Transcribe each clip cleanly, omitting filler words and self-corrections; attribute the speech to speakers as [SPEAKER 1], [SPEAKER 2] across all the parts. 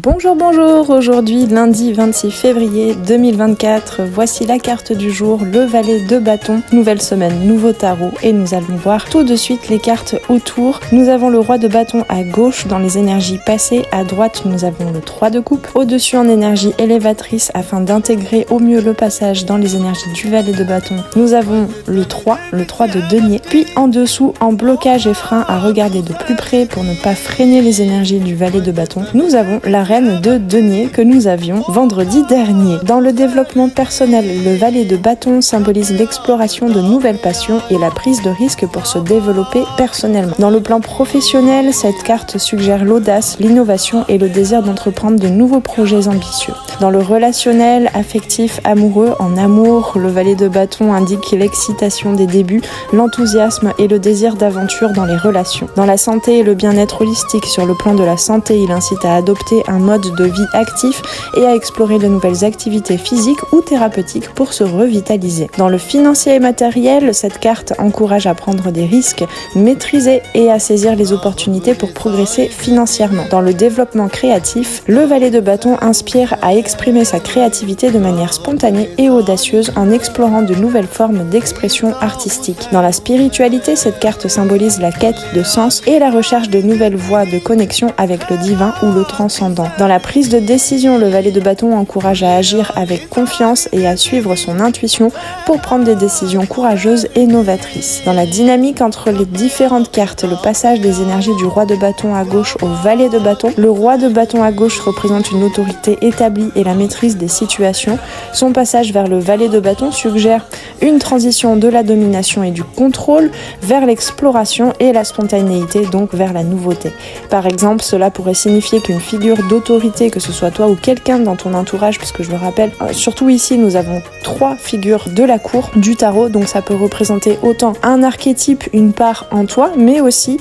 [SPEAKER 1] Bonjour, aujourd'hui lundi 26 février 2024, voici la carte du jour, le valet de bâton, nouvelle semaine, nouveau tarot et nous allons voir tout de suite les cartes autour. Nous avons le roi de bâton à gauche dans les énergies passées, à droite nous avons le 3 de coupe, au-dessus en énergie élévatrice afin d'intégrer au mieux le passage dans les énergies du valet de bâton. Nous avons le 3 de denier, puis en dessous en blocage et frein à regarder de plus près pour ne pas freiner les énergies du valet de bâton. Nous avons la reine de denier que nous avions vendredi dernier. Dans le développement personnel, le valet de bâton symbolise l'exploration de nouvelles passions et la prise de risque pour se développer personnellement. Dans le plan professionnel, cette carte suggère l'audace, l'innovation et le désir d'entreprendre de nouveaux projets ambitieux. Dans le relationnel, affectif, amoureux, en amour, le valet de bâton indique l'excitation des débuts, l'enthousiasme et le désir d'aventure dans les relations. Dans la santé et le bien-être holistique, sur le plan de la santé, il incite à adopter un mode de vie actif et à explorer de nouvelles activités physiques ou thérapeutiques pour se revitaliser. Dans le financier et matériel, cette carte encourage à prendre des risques, maîtriser et à saisir les opportunités pour progresser financièrement. Dans le développement créatif, le valet de bâton inspire à exprimer sa créativité de manière spontanée et audacieuse en explorant de nouvelles formes d'expression artistique. Dans la spiritualité, cette carte symbolise la quête de sens et la recherche de nouvelles voies de connexion avec le divin ou le transcendant. Dans la prise de décision, le valet de bâton encourage à agir avec confiance et à suivre son intuition pour prendre des décisions courageuses et novatrices. Dans la dynamique entre les différentes cartes, le passage des énergies du roi de bâton à gauche au valet de bâton, le roi de bâton à gauche représente une autorité établie et la maîtrise des situations. Son passage vers le valet de bâton suggère une transition de la domination et du contrôle vers l'exploration et la spontanéité, donc vers la nouveauté. Par exemple, cela pourrait signifier qu'une figure d'autorité, que ce soit toi ou quelqu'un dans ton entourage, puisque je le rappelle, surtout ici nous avons 3 figures de la cour du tarot, donc ça peut représenter autant un archétype, une part en toi, mais aussi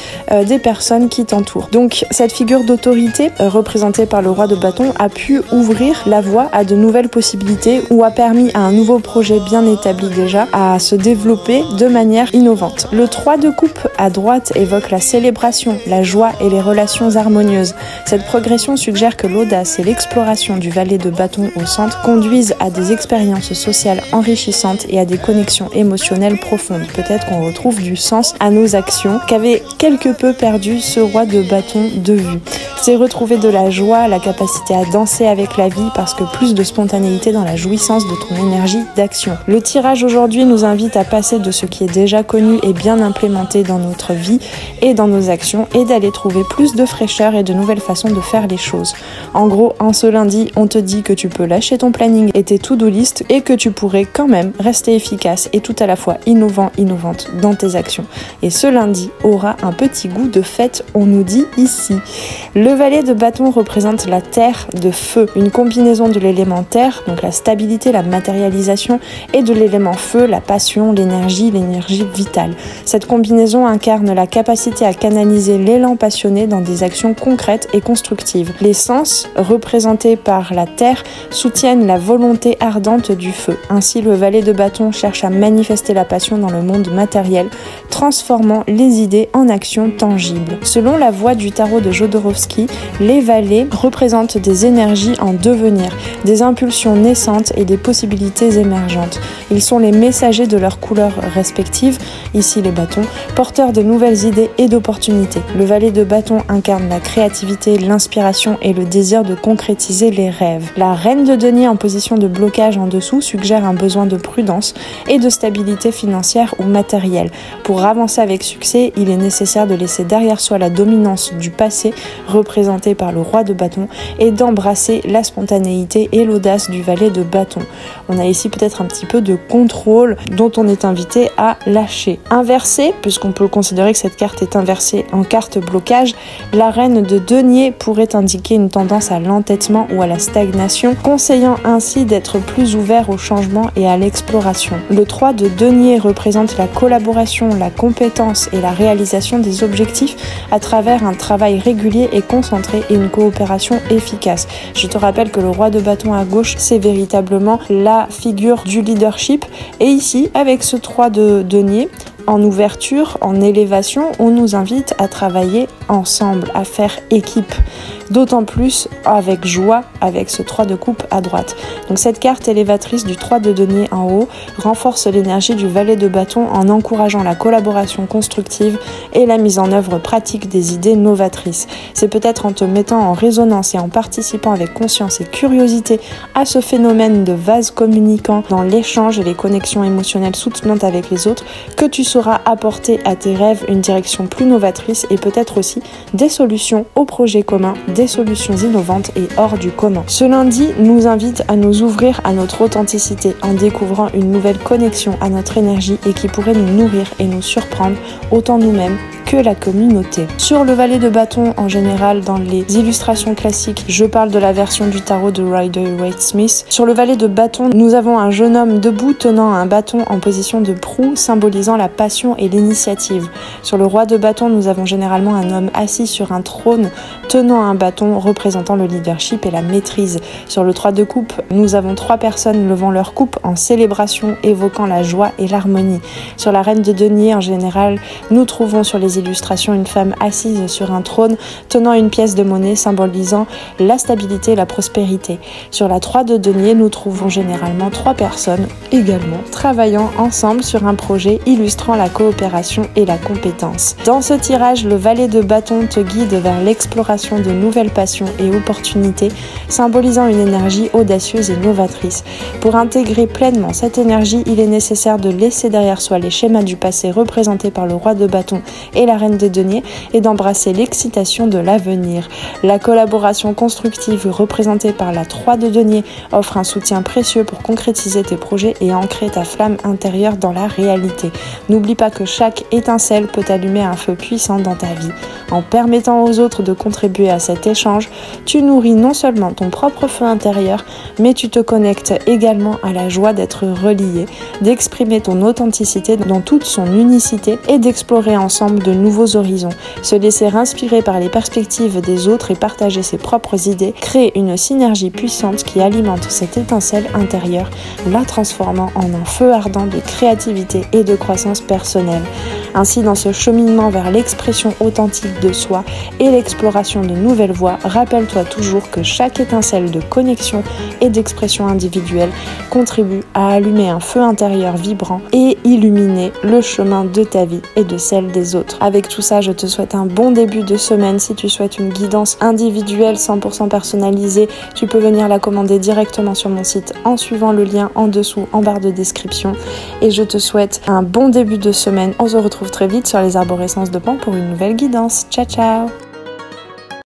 [SPEAKER 1] des personnes qui t'entourent. Donc cette figure d'autorité représentée par le roi de bâton a pu ouvrir la voie à de nouvelles possibilités ou a permis à un nouveau projet bien établi déjà à se développer de manière innovante. Le 3 de coupe à droite évoque la célébration, la joie et les relations harmonieuses. Cette progression suggère que l'audace et l'exploration du valet de bâton au centre conduisent à des expériences sociales enrichissantes et à des connexions émotionnelles profondes. Peut-être qu'on retrouve du sens à nos actions qu'avait quelque peu perdu ce roi de bâton de vue. C'est retrouver de la joie, la capacité à danser avec la vie parce que plus de spontanéité dans la jouissance de ton énergie d'action. Le tirage aujourd'hui nous invite à passer de ce qui est déjà connu et bien implémenté dans notre vie et dans nos actions et d'aller trouver plus de fraîcheur et de nouvelles façons de faire les choses. En gros, en ce lundi, on te dit que tu peux lâcher ton planning et tes to-do list et que tu pourrais quand même rester efficace et tout à la fois innovante dans tes actions. Et ce lundi aura un petit goût de fête, on nous dit ici. Le valet de bâton représente la terre de feu, une combinaison de l'élément terre, donc la stabilité, la matérialisation, et de l'élément feu, la passion, l'énergie vitale. Cette combinaison incarne la capacité à canaliser l'élan passionné dans des actions concrètes et constructives. Les sens, représentés par la terre, soutiennent la volonté ardente du feu. Ainsi, le valet de bâton cherche à manifester la passion dans le monde matériel, transformant les idées en actions tangibles. Selon la voix du tarot de Jodorowsky, les valets représentent des énergies en devenir, des impulsions naissantes et des possibilités émergentes. Ils sont les messagers de leurs couleurs respectives, ici les bâtons, porteurs de nouvelles idées et d'opportunités. Le valet de bâton incarne la créativité, l'inspiration et le désir de concrétiser les rêves. La reine de denier en position de blocage en dessous suggère un besoin de prudence et de stabilité financière ou matérielle. Pour avancer avec succès, il est nécessaire de laisser derrière soi la dominance du passé, représentée par le roi de bâton, et d'embrasser la spontanéité et l'audace du valet de bâton. On a ici peut-être un petit peu de contrôle dont on est invité à lâcher. Inversé, puisqu'on peut considérer que cette carte est inversée en carte blocage, la reine de denier pourrait indiquer une tendance à l'entêtement ou à la stagnation, conseillant ainsi d'être plus ouvert au changement et à l'exploration. Le 3 de denier représente la collaboration, la compétence et la réalisation des objectifs à travers un travail régulier et concentré et une coopération efficace. Je te rappelle que le roi de bâton à gauche, c'est véritablement la figure du leadership. Et ici, avec ce 3 de denier, en ouverture, en élévation, on nous invite à travailler ensemble, à faire équipe. D'autant plus avec joie avec ce 3 de coupe à droite. Donc cette carte élévatrice du 3 de denier en haut renforce l'énergie du valet de bâton en encourageant la collaboration constructive et la mise en œuvre pratique des idées novatrices. C'est peut-être en te mettant en résonance et en participant avec conscience et curiosité à ce phénomène de vase communicant dans l'échange et les connexions émotionnelles soutenantes avec les autres que tu sauras apporter à tes rêves une direction plus novatrice et peut-être aussi des solutions aux projets communs, des solutions innovantes et hors du commun. Ce lundi nous invite à nous ouvrir à notre authenticité en découvrant une nouvelle connexion à notre énergie et qui pourrait nous nourrir et nous surprendre autant nous-mêmes que la communauté. Sur le valet de bâton en général, dans les illustrations classiques, je parle de la version du tarot de Rider-Waite-Smith. Sur le valet de bâton, nous avons un jeune homme debout tenant un bâton en position de proue, symbolisant la passion et l'initiative. Sur le roi de bâton, nous avons généralement un homme assis sur un trône tenant un bâton représentant le leadership et la maîtrise. Sur le 3 de coupe, nous avons 3 personnes levant leur coupe en célébration, évoquant la joie et l'harmonie. Sur la reine de denier en général, nous trouvons sur les illustrations une femme assise sur un trône tenant une pièce de monnaie symbolisant la stabilité et la prospérité. Sur la 3 de denier, nous trouvons généralement 3 personnes également travaillant ensemble sur un projet illustrant la coopération et la compétence. Dans ce tirage, le valet de bâton te guide vers l'exploration de nouvelles passions et opportunités, symbolisant une énergie audacieuse et novatrice. Pour intégrer pleinement cette énergie, il est nécessaire de laisser derrière soi les schémas du passé représentés par le roi de bâton et la reine de denier et d'embrasser l'excitation de l'avenir. La collaboration constructive représentée par la 3 de denier offre un soutien précieux pour concrétiser tes projets et ancrer ta flamme intérieure dans la réalité. N'oublie pas que chaque étincelle peut allumer un feu puissant dans ta vie. En permettant aux autres de contribuer à cet échange, tu nourris non seulement ton propre feu intérieur, mais tu te connectes également à la joie d'être relié, d'exprimer ton authenticité dans toute son unicité et d'explorer ensemble de nouveaux horizons. Se laisser inspirer par les perspectives des autres et partager ses propres idées crée une synergie puissante qui alimente cette étincelle intérieure, la transformant en un feu ardent de créativité et de croissance personnelle. Ainsi, dans ce cheminement vers l'expression authentique de soi et l'exploration de nouvelles voies, rappelle-toi toujours que chaque étincelle de connexion et d'expression individuelle contribue à allumer un feu intérieur vibrant et illuminer le chemin de ta vie et de celle des autres. Avec tout ça, je te souhaite un bon début de semaine. Si tu souhaites une guidance individuelle 100% personnalisée, tu peux venir la commander directement sur mon site en suivant le lien en dessous en barre de description. Et je te souhaite un bon début de semaine. On se retrouve très vite sur les arborescences de Pan pour une nouvelle guidance. Ciao ciao!